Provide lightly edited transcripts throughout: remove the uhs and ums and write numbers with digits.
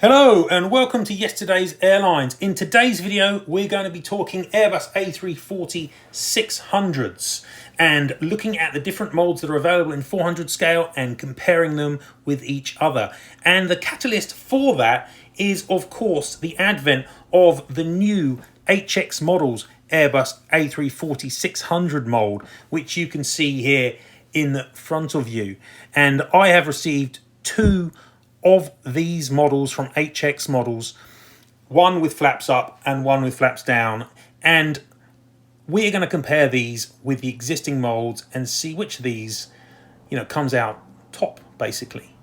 Hello and welcome to Yesterday's Airlines. In today's video, we're going to be talking Airbus A340-600s and looking at the different molds that are available in 400 scale and comparing them with each other. And the catalyst for that is, of course, the advent of the new HX models Airbus A340-600 mold, which you can see here in front of you. And I have received two of these models from HX models, one with flaps up and one with flaps down, and we're going to compare these with the existing molds and see which of these comes out top, basically.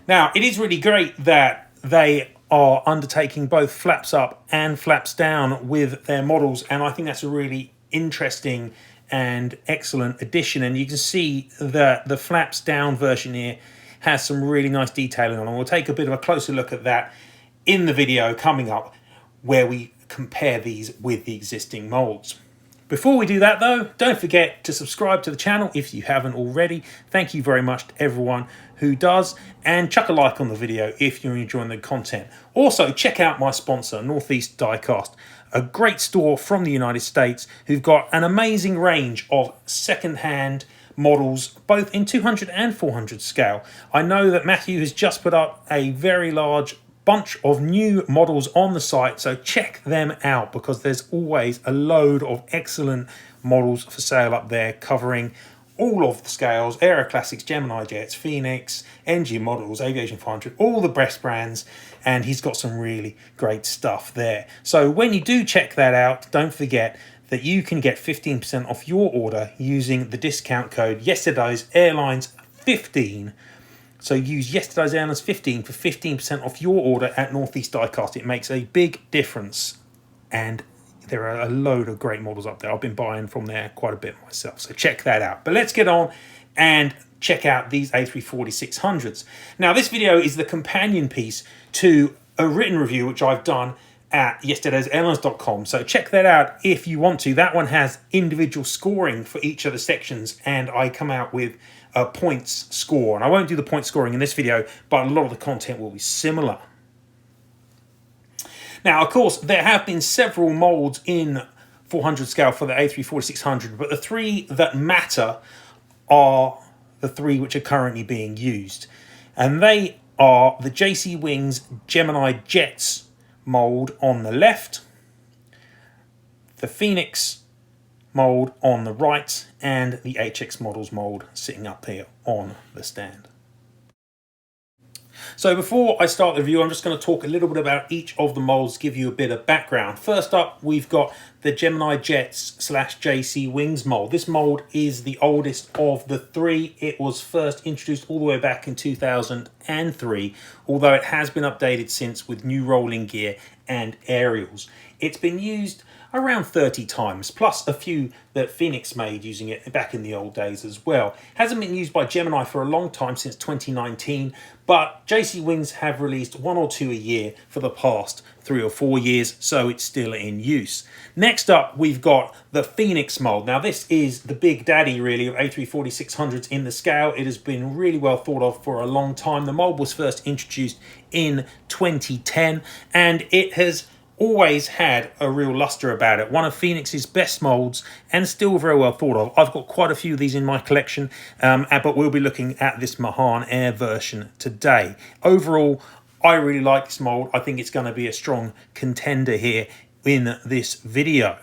Now, it is really great that they are undertaking both flaps up and flaps down with their models, and I think that's a really interesting and excellent addition. And you can see that the flaps down version here has some really nice detailing on, and we'll take a bit of a closer look at that in the video coming up where we compare these with the existing molds. Before we do that though, don't forget to subscribe to the channel if you haven't already. Thank you very much to everyone who does, and chuck a like on the video if you're enjoying the content. Also, check out my sponsor, Northeast Diecast, a great store from the United States who've got an amazing range of second-hand models, both in 200 and 400 scale. I know that Matthew has just put up a very large bunch of new models on the site, so check them out because there's always a load of excellent models for sale up there covering all of the scales: Aero Classics, Gemini jets, Phoenix, NG models, Aviation 500, all the best brands, and he's got some really great stuff there. So when you do check that out, don't forget that you can get 15% off your order using the discount code Yesterday's Airlines 15. So use Yesterday's Airlines 15 for 15% off your order at Northeast Diecast. It makes a big difference, and there are a load of great models up there. I've been buying from there quite a bit myself, so check that out. But let's get on and check out these A340-600s. Now, this video is the companion piece to a written review which I've done at yesterdaysairlines.com, so check that out if you want to. That one has individual scoring for each of the sections, and I come out with a points score. And I won't do the point scoring in this video, but a lot of the content will be similar. Now, of course, there have been several molds in 400 scale for the A340-600, but the three that matter are the three which are currently being used, and they are the JC Wings Gemini Jets mold on the left, the Phoenix mold on the right, and the HX models mold sitting up here on the stand. So before I start the review, I'm just going to talk a little bit about each of the molds, give you a bit of background. First up, we've got the Gemini Jets / JC Wings mold. This mold is the oldest of the three. It was first introduced all the way back in 2003, although it has been updated since with new rolling gear and aerials. It's been used around 30 times, plus a few that Phoenix made using it back in the old days as well. Hasn't been used by Gemini for a long time, since 2019, but JC Wings have released one or two a year for the past 3 or 4 years, so it's still in use. Next up, we've got the Phoenix mold. Now, this is the big daddy, really, of A340-600s in the scale. It has been really well thought of for a long time. The mold was first introduced in 2010, and it has always had a real luster about it. One of Phoenix's best molds, and still very well thought of. I've got quite a few of these in my collection, but we'll be looking at this Mahan Air version today. Overall, I really like this mold. I think it's going to be a strong contender here in this video.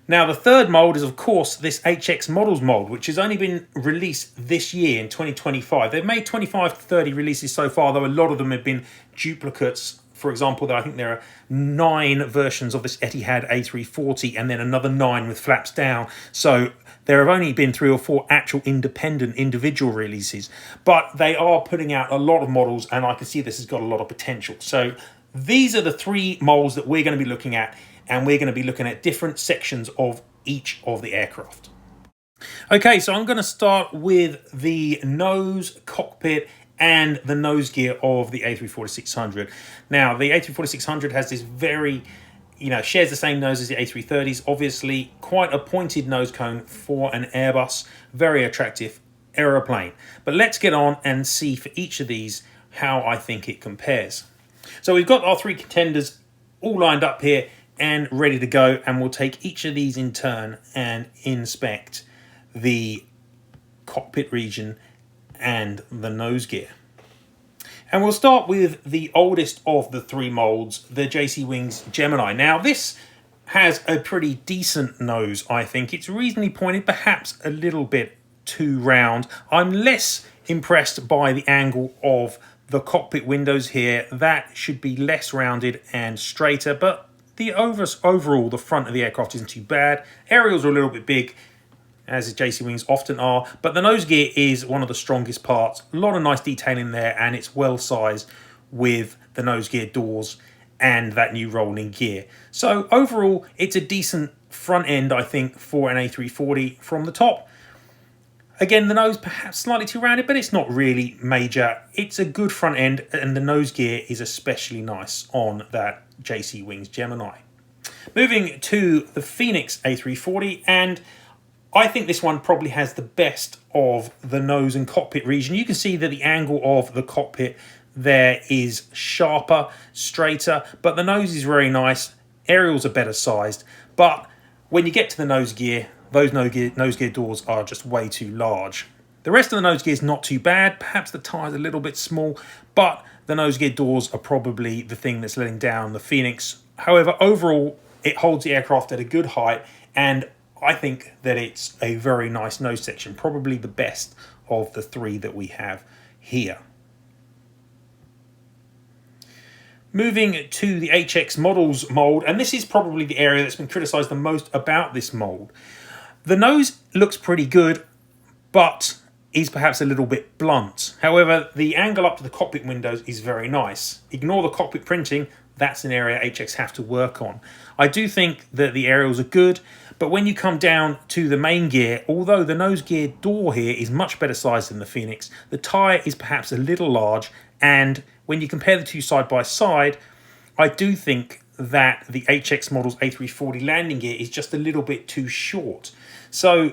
Now, the third mold is, of course, this HX models mold, which has only been released this year in 2025. They've made 25 to 30 releases so far, though a lot of them have been duplicates. For example, I think there are 9 versions of this Etihad A340 and then another 9 with flaps down. So there have only been 3 or 4 actual independent individual releases, but they are putting out a lot of models, and I can see this has got a lot of potential. So these are the 3 molds that we're going to be looking at, and we're going to be looking at different sections of each of the aircraft. Okay, so I'm going to start with the nose, cockpit, and the nose gear of the A340-600. Now, the A340-600 has this very, shares the same nose as the A330s. Obviously, quite a pointed nose cone for an Airbus. Very attractive aeroplane. But let's get on and see for each of these how I think it compares. So we've got our 3 contenders all lined up here and ready to go, and we'll take each of these in turn and inspect the cockpit region and the nose gear. And we'll start with the oldest of the 3 molds, the JC Wings Gemini. Now this has a pretty decent nose, I think. It's reasonably pointed, perhaps a little bit too round. I'm less impressed by the angle of the cockpit windows here. That should be less rounded and straighter, but the overall, the front of the aircraft isn't too bad. Aerials are a little bit big, as the JC Wings often are, but the nose gear is one of the strongest parts. A lot of nice detailing there, and it's well sized with the nose gear doors and that new rolling gear. So overall, it's a decent front end, I think, for an A340 from the top. Again, the nose perhaps slightly too rounded, but it's not really major. It's a good front end, and the nose gear is especially nice on that JC Wings Gemini. Moving to the Phoenix A340, and I think this one probably has the best of the nose and cockpit region. You can see that the angle of the cockpit there is sharper, straighter, but the nose is very nice. Aerials are better sized, but when you get to the nose gear, those nose gear doors are just way too large. The rest of the nose gear is not too bad. Perhaps the tyre's a little bit small, but the nose gear doors are probably the thing that's letting down the Phoenix. However, overall, it holds the aircraft at a good height, and I think that it's a very nice nose section, probably the best of the 3 that we have here. Moving to the HX Models mould, and this is probably the area that's been criticised the most about this mould. The nose looks pretty good, but is perhaps a little bit blunt. However, the angle up to the cockpit windows is very nice. Ignore the cockpit printing, that's an area HX have to work on. I do think that the aerials are good, but when you come down to the main gear, although the nose gear door here is much better sized than the Phoenix, the tyre is perhaps a little large, and when you compare the 2 side by side, I do think that the HX Models A340 landing gear is just a little bit too short. So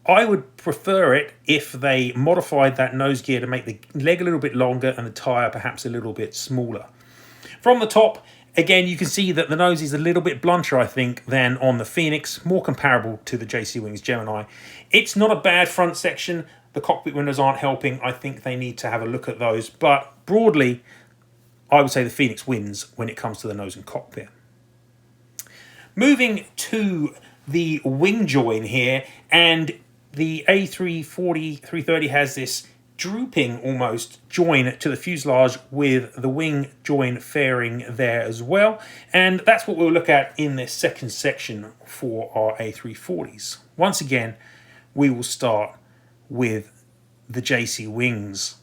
I would prefer it if they modified that nose gear to make the leg a little bit longer and the tyre perhaps a little bit smaller. From the top, again, you can see that the nose is a little bit blunter, I think, than on the Phoenix, more comparable to the JC Wings Gemini. It's not a bad front section. The cockpit windows aren't helping. I think they need to have a look at those. But broadly, I would say the Phoenix wins when it comes to the nose and cockpit. Moving to the wing join here, and the A340-330 has this drooping almost join to the fuselage with the wing join fairing there as well, and that's what we'll look at in this second section for our A340s. Once again, we will start with the JC Wings.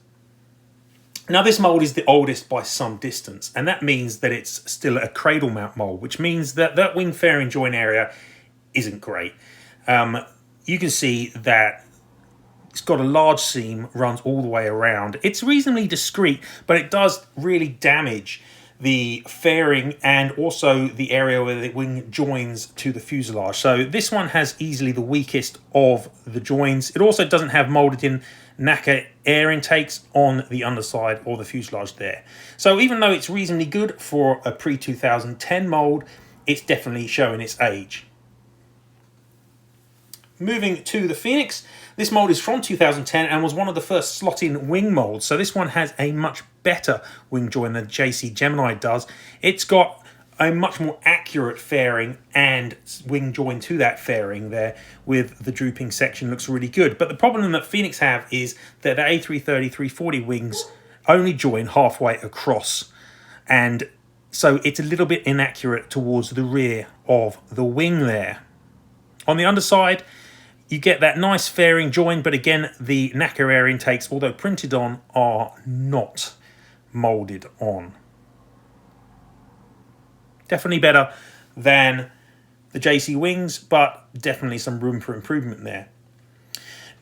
Now this mould is the oldest by some distance, and that means that it's still a cradle mount mould, which means that that wing fairing join area isn't great. You can see that it's got a large seam, runs all the way around. It's reasonably discreet, but it does really damage the fairing and also the area where the wing joins to the fuselage. So this one has easily the weakest of the joins. It also doesn't have moulded in NACA air intakes on the underside or the fuselage there. So even though it's reasonably good for a pre-2010 mould, it's definitely showing its age. Moving to the Phoenix, this mould is from 2010 and was one of the first slot-in wing moulds. So this one has a much better wing join than JC Gemini does. It's got a much more accurate fairing and wing join to that fairing there with the drooping section. Looks really good. But the problem that Phoenix have is that the A330-340 wings only join halfway across. And so it's a little bit inaccurate towards the rear of the wing there. On the underside, you get that nice fairing join, but again, the NACA air intakes, although printed on, are not moulded on. Definitely better than the JC Wings, but definitely some room for improvement there.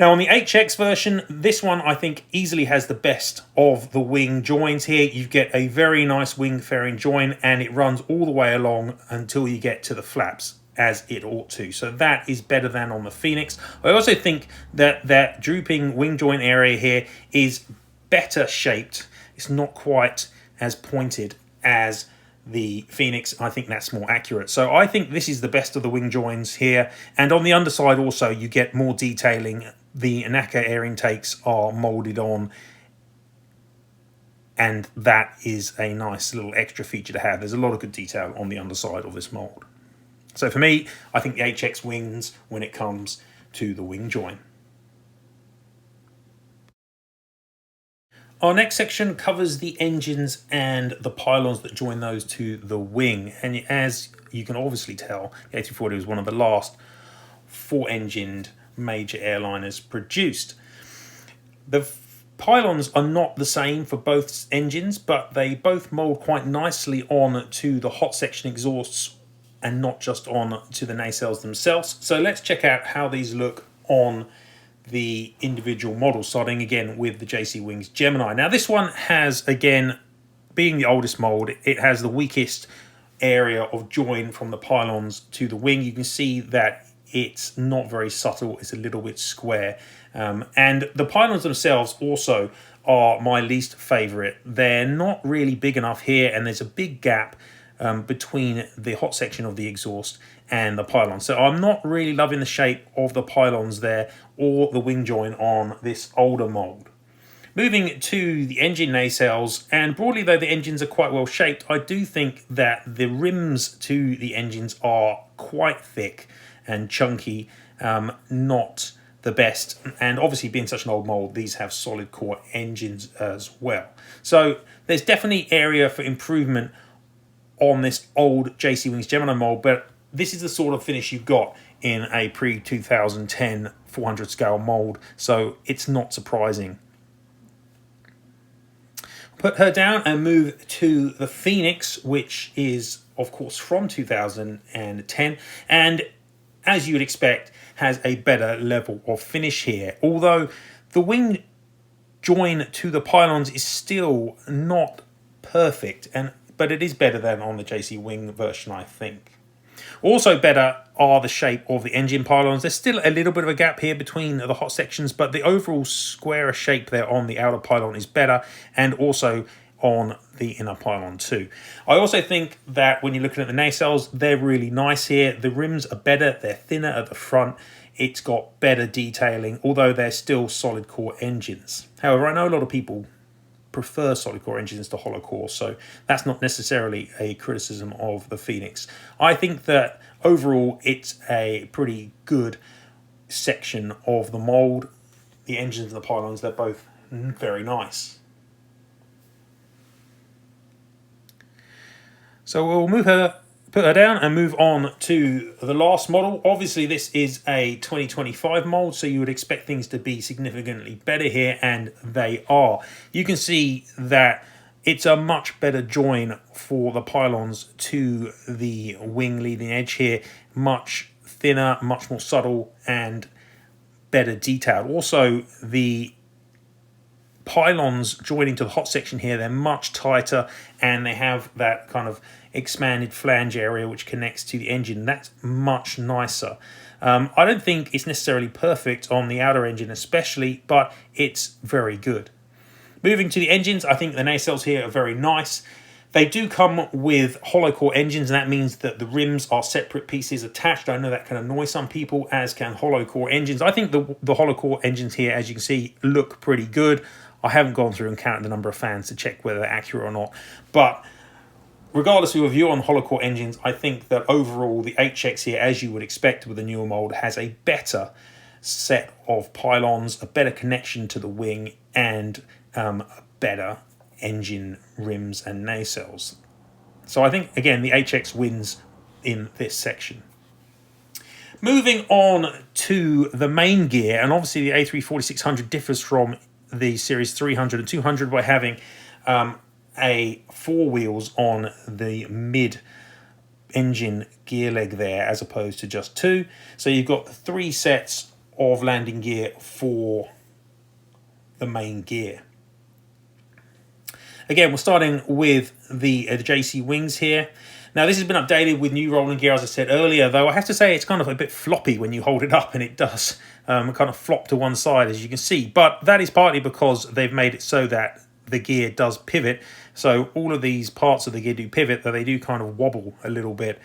Now on the HX version, this one I think easily has the best of the wing joins here. You get a very nice wing fairing join and it runs all the way along until you get to the flaps. as it ought to. So that is better than on the Phoenix. I also think that that drooping wing joint area here is better shaped. It's not quite as pointed as the Phoenix. I think that's more accurate. So I think this is the best of the wing joins here. And on the underside also, you get more detailing. The NACA air intakes are molded on, and that is a nice little extra feature to have. There's a lot of good detail on the underside of this mold. So for me, I think the HX wins when it comes to the wing join. Our next section covers the engines and the pylons that join those to the wing. And as you can obviously tell, the A340 was one of the last 4-engined major airliners produced. The pylons are not the same for both engines, but they both mould quite nicely on to the hot section exhausts and not just on to the nacelles themselves. So let's check out how these look on the individual models, starting again with the JC Wings Gemini. Now this one has, again, being the oldest mold, it has the weakest area of join from the pylons to the wing. You can see that it's not very subtle, it's a little bit square. And the pylons themselves also are my least favorite. They're not really big enough here, and there's a big gap between the hot section of the exhaust and the pylon. So I'm not really loving the shape of the pylons there or the wing join on this older mold. Moving to the engine nacelles, and broadly though the engines are quite well shaped, I do think that the rims to the engines are quite thick and chunky, not the best. And obviously being such an old mold, these have solid core engines as well. So there's definitely area for improvement on this old JC Wings Gemini mold, but this is the sort of finish you got in a pre-2010 400 scale mold, so it's not surprising. Put her down and move to the Phoenix, which is of course from 2010, and as you would expect has a better level of finish here, although the wing join to the pylons is still not perfect, but it is better than on the JC Wing version, I think. Also better are the shape of the engine pylons. There's still a little bit of a gap here between the hot sections, but the overall squarer shape there on the outer pylon is better, and also on the inner pylon too. I also think that when you're looking at the nacelles, they're really nice here. The rims are better, they're thinner at the front. It's got better detailing, although they're still solid core engines. However, I know a lot of people prefer solid core engines to hollow core, so that's not necessarily a criticism of the Phoenix. I think that overall it's a pretty good section of the mold. The engines and the pylons, they're both very nice. So we'll put her down and move on to the last model. Obviously this is a 2025 mold, so you would expect things to be significantly better here, and they are. You can see that it's a much better join for the pylons to the wing leading edge here. Much thinner, much more subtle, and better detailed. Also, the pylons joining to the hot section here, they're much tighter, and they have that kind of expanded flange area which connects to the engine. That's much nicer. I don't think it's necessarily perfect on the outer engine especially, but it's very good. Moving to the engines, I think the nacelles here are very nice. They do come with hollow core engines, and that means that the rims are separate pieces attached. I know that can annoy some people, as can hollow core engines. I think the hollow core engines here, as you can see, look pretty good. I haven't gone through and counted the number of fans to check whether they're accurate or not, but regardless of your view on hollow core engines, I think that overall the HX here, as you would expect with the newer mold, has a better set of pylons, a better connection to the wing, and a better engine rims and nacelles. So I think, again, the HX wins in this section. Moving on to the Maingear, and obviously the A340-600 differs from the Series 300 and 200 by having a 4 wheels on the mid-engine gear leg there, as opposed to just 2. So you've got 3 sets of landing gear for the Maingear. Again, we're starting with the JC Wings here. Now this has been updated with new rolling gear, as I said earlier, though I have to say it's kind of a bit floppy when you hold it up, and it does kind of flop to one side, as you can see. But that is partly because they've made it so that the gear does pivot. So all of these parts of the gear do pivot, though they do kind of wobble a little bit,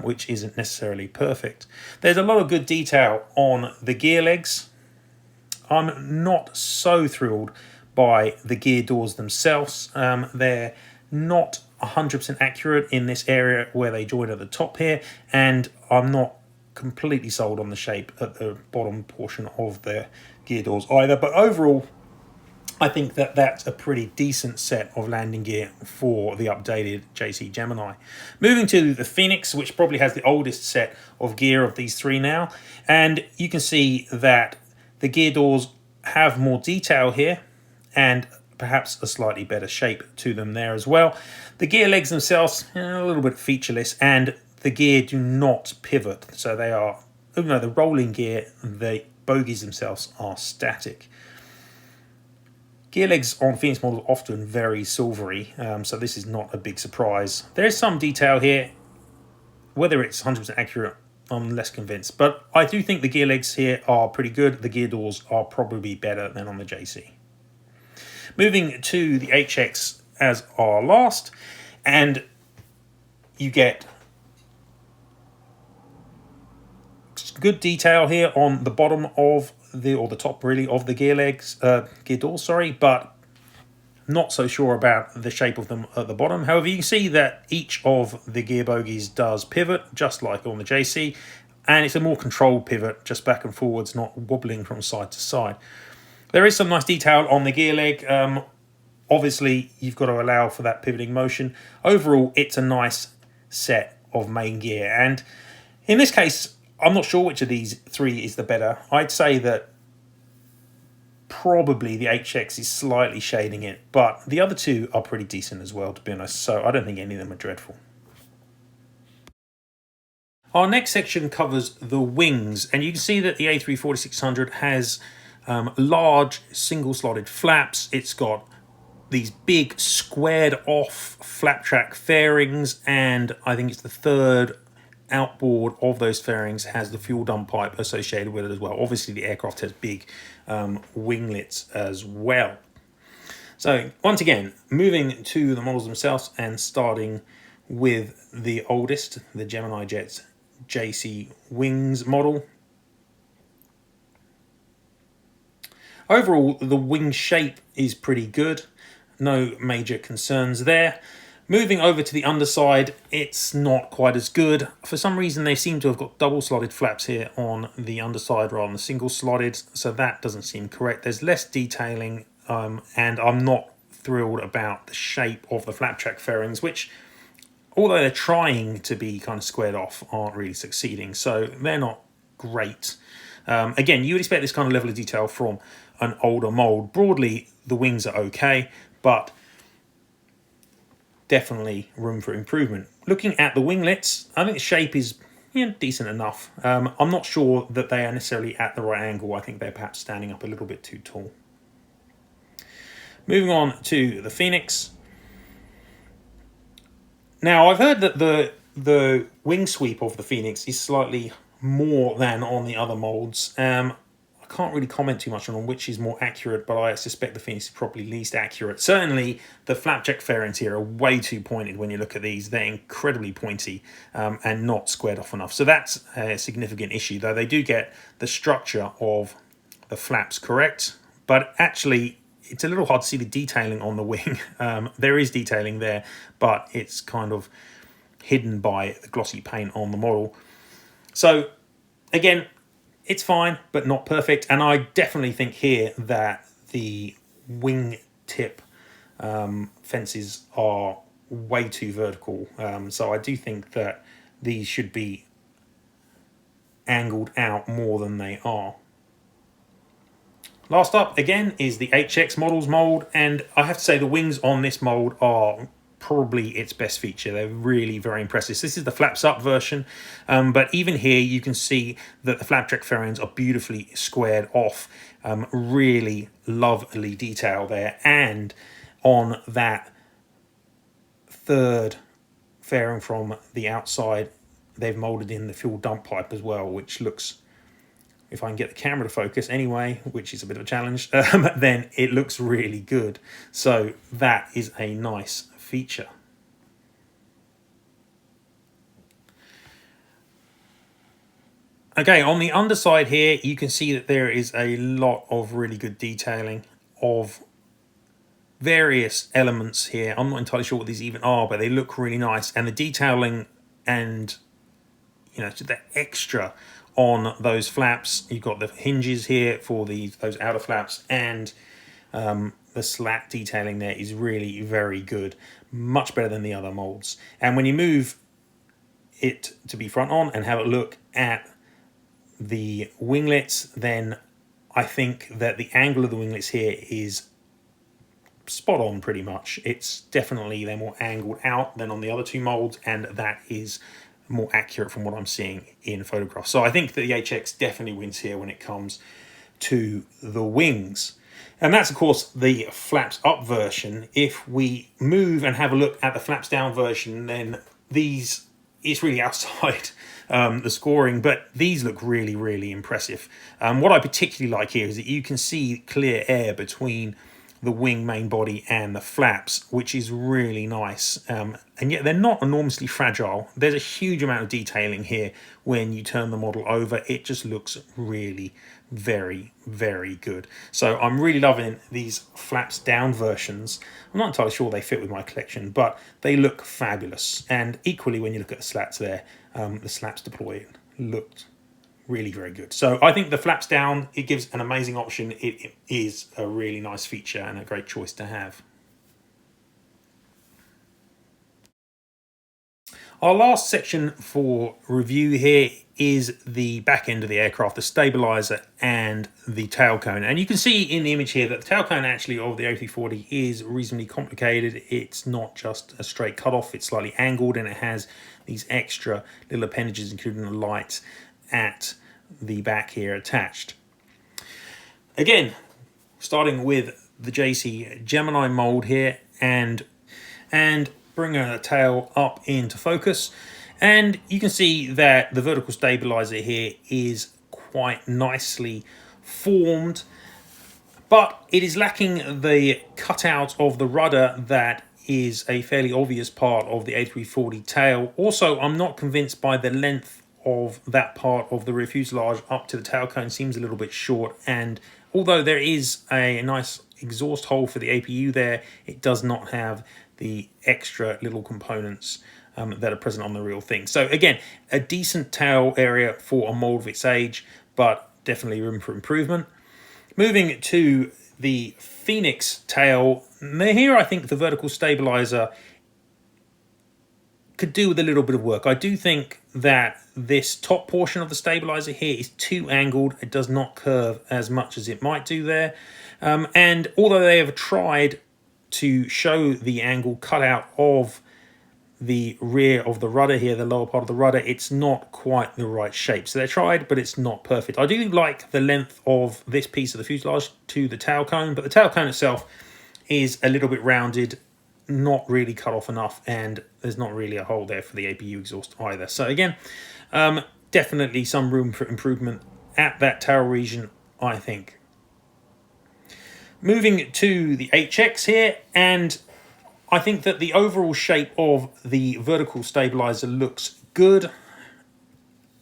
which isn't necessarily perfect. There's a lot of good detail on the gear legs. I'm not so thrilled by the gear doors themselves. They're not 100% accurate in this area where they join at the top here, and I'm not completely sold on the shape at the bottom portion of the gear doors either. But overall, I think that that's a pretty decent set of landing gear for the updated JC Gemini. Moving to the Phoenix, which probably has the oldest set of gear of these three now, and you can see that the gear doors have more detail here and perhaps a slightly better shape to them there as well. The gear legs themselves, a little bit featureless, and the gear do not pivot. So they are, even though the rolling gear, the bogies themselves are static. Gear legs on Phoenix models are often very silvery, so this is not a big surprise. There is some detail here. Whether it's 100% accurate, I'm less convinced. But I do think the gear legs here are pretty good. The gear doors are probably better than on the JC. Moving to the HX as our last, and you get good detail here on the bottom of the, or the top really, of the gear legs, gear doors, sorry, but not so sure about the shape of them at the bottom. However, you can see that each of the gear bogies does pivot, just like on the JC, and it's a more controlled pivot, just back and forwards, not wobbling from side to side. There is some nice detail on the gear leg. Obviously, you've got to allow for that pivoting motion. Overall, it's a nice set of main gear. And in this case, I'm not sure which of these three is the better. I'd say that probably the HX is slightly shading it, but the other two are pretty decent as well, to be honest. So I don't think any of them are dreadful. Our next section covers the wings, and you can see that the A340-600 has large single-slotted flaps. It's got these big squared off flap track fairings, and I think it's the third outboard of those fairings has the fuel dump pipe associated with it as well. Obviously the aircraft has big winglets as well. So once again, moving to the models themselves and starting with the oldest, the Gemini Jets JC Wings model. Overall, the wing shape is pretty good. No major concerns there. Moving over to the underside, it's not quite as good. For some reason, they seem to have got double slotted flaps here on the underside rather than single slotted, so that doesn't seem correct. There's less detailing, and I'm not thrilled about the shape of the flap track fairings, which, although they're trying to be kind of squared off, aren't really succeeding, so they're not great. Again, you would expect this kind of level of detail from an older mold. Broadly, the wings are okay, but definitely room for improvement. Looking at the winglets, I think the shape is decent enough. I'm not sure that they are necessarily at the right angle. I think they're perhaps standing up a little bit too tall. Moving on to the Phoenix. Now, I've heard that the wing sweep of the Phoenix is slightly more than on the other molds. I can't really comment too much on which is more accurate, but I suspect the Phoenix is probably least accurate. Certainly, the flapjack fairings here are way too pointed when you look at these. They're incredibly pointy and not squared off enough. So that's a significant issue, though they do get the structure of the flaps correct. But actually, it's a little hard to see the detailing on the wing. There is detailing there, but it's kind of hidden by the glossy paint on the model. So, again, it's fine, but not perfect. And I definitely think here that the wing tip fences are way too vertical. So I do think that these should be angled out more than they are. Last up, again, is the HX models mold. And I have to say the wings on this mold are probably its best feature. They're really very impressive. This is the flaps up version, but even here you can see that the flapjack fairings are beautifully squared off. Really lovely detail there, and on that third fairing from the outside, they've molded in the fuel dump pipe as well, which looks, if I can get the camera to focus anyway, which is a bit of a challenge, then it looks really good. So that is a nice feature. Okay, on the underside here, you can see that there is a lot of really good detailing of various elements here. I'm not entirely sure what these even are, but they look really nice. And the detailing and, you know, the extra on those flaps. You've got the hinges here for those outer flaps, and the slat detailing there is really very good. Much better than the other molds. And when you move it to be front on and have a look at the winglets, then I think that the angle of the winglets here is spot on pretty much. It's definitely, they're more angled out than on the other two molds, and that is more accurate from what I'm seeing in photographs. So I think that the HX definitely wins here when it comes to the wings. And that's of course the flaps up version. If we move and have a look at the flaps down version, then these, it's really outside the scoring, but these look really, really impressive. What I particularly like here is that you can see clear air between the wing main body and the flaps, which is really nice. And yet they're not enormously fragile. There's a huge amount of detailing here when you turn the model over. It just looks really very, very good. So I'm really loving these flaps down versions. I'm not entirely sure they fit with my collection, but they look fabulous. And equally, when you look at the slats there, the slats deployed looked really very good. So I think the flaps down, it gives an amazing option. It is a really nice feature and a great choice to have. Our last section for review here is the back end of the aircraft, the stabilizer and the tail cone. And you can see in the image here that the tail cone actually of the A340 is reasonably complicated. It's not just a straight cutoff, it's slightly angled, and it has these extra little appendages, including the lights at the back here attached. Again, starting with the JC Gemini mold here, and bring a tail up into focus, and you can see that the vertical stabilizer here is quite nicely formed, but it is lacking the cutout of the rudder that is a fairly obvious part of the A340 tail. Also, I'm not convinced by the length of that part of the rear fuselage up to the tail cone. Seems a little bit short, and although there is a nice exhaust hole for the APU there, it does not have the extra little components that are present on the real thing. So again, a decent tail area for a mold of its age, but definitely room for improvement. Moving to the Phoenix tail, here I think the vertical stabilizer could do with a little bit of work. I do think that this top portion of the stabilizer here is too angled. It does not curve as much as it might do there. And although they have tried to show the angle cut out of the rear of the rudder here, the lower part of the rudder, it's not quite the right shape. So they tried, but it's not perfect. I do like the length of this piece of the fuselage to the tail cone, but the tail cone itself is a little bit rounded, not really cut off enough, and there's not really a hole there for the APU exhaust either. So again, definitely some room for improvement at that tail region, I think. Moving to the HX here, and I think that the overall shape of the vertical stabilizer looks good.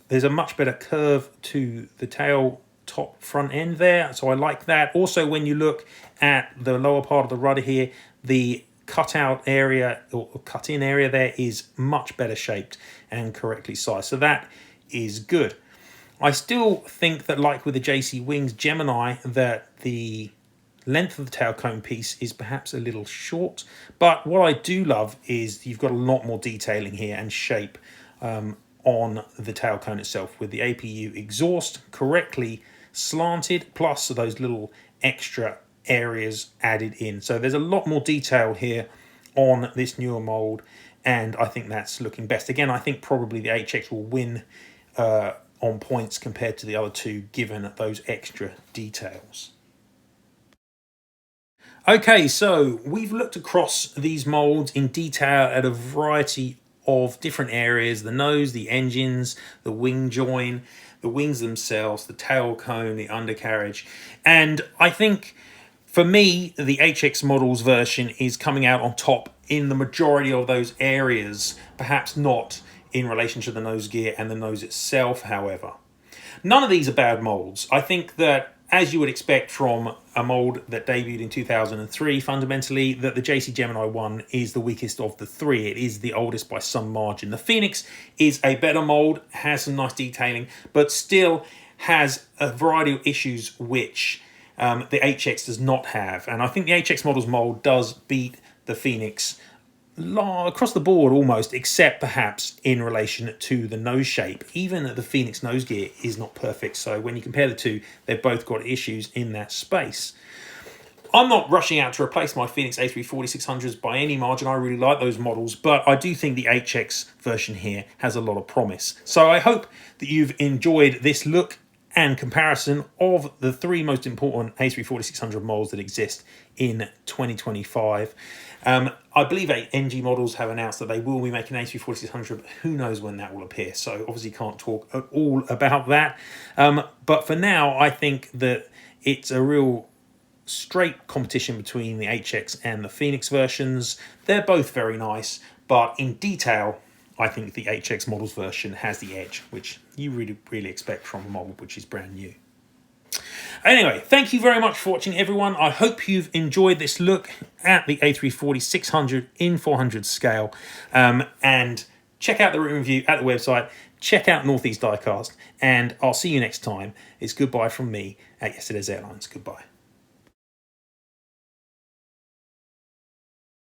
There's a much better curve to the tail top front end there, so I like that. Also, when you look at the lower part of the rudder here, the cutout area or cut in area there is much better shaped and correctly sized, so that is good. I still think that, like with the JC Wings Gemini, that the length of the tail cone piece is perhaps a little short, but what I do love is you've got a lot more detailing here and shape on the tail cone itself, with the APU exhaust correctly slanted, plus those little extra areas added in. So there's a lot more detail here on this newer mold, and I think that's looking best. Again, I think probably the HX will win on points compared to the other two, given those extra details. Okay, so we've looked across these molds in detail at a variety of different areas: the nose, the engines, the wing join, the wings themselves, the tail cone, the undercarriage. And I think for me, the HX models version is coming out on top in the majority of those areas, perhaps not in relation to the nose gear and the nose itself, however. None of these are bad molds. I think that, as you would expect from a mold that debuted in 2003, fundamentally, that the JC Gemini 1 is the weakest of the three. It is the oldest by some margin. The Phoenix is a better mold, has some nice detailing, but still has a variety of issues which the HX does not have. And I think the HX models mold does beat the Phoenix across the board almost, except perhaps in relation to the nose shape. Even the Phoenix nose gear is not perfect, so when you compare the two, they've both got issues in that space. I'm not rushing out to replace my Phoenix A340-600s by any margin. I really like those models, but I do think the HX version here has a lot of promise. So I hope that you've enjoyed this look and comparison of the three most important A340-600 molds that exist in 2025. I believe NG models have announced that they will be making A340-600, but who knows when that will appear. So obviously can't talk at all about that. But for now, I think that it's a real straight competition between the HX and the Phoenix versions. They're both very nice, but in detail, I think the HX models version has the edge, which you really expect from a model which is brand new. Anyway, thank you very much for watching, everyone. I hope you've enjoyed this look at the A340-600 in 400 scale. And check out the written review at the website. Check out Northeast Diecast. And I'll see you next time. It's goodbye from me at Yesterday's Airlines. Goodbye.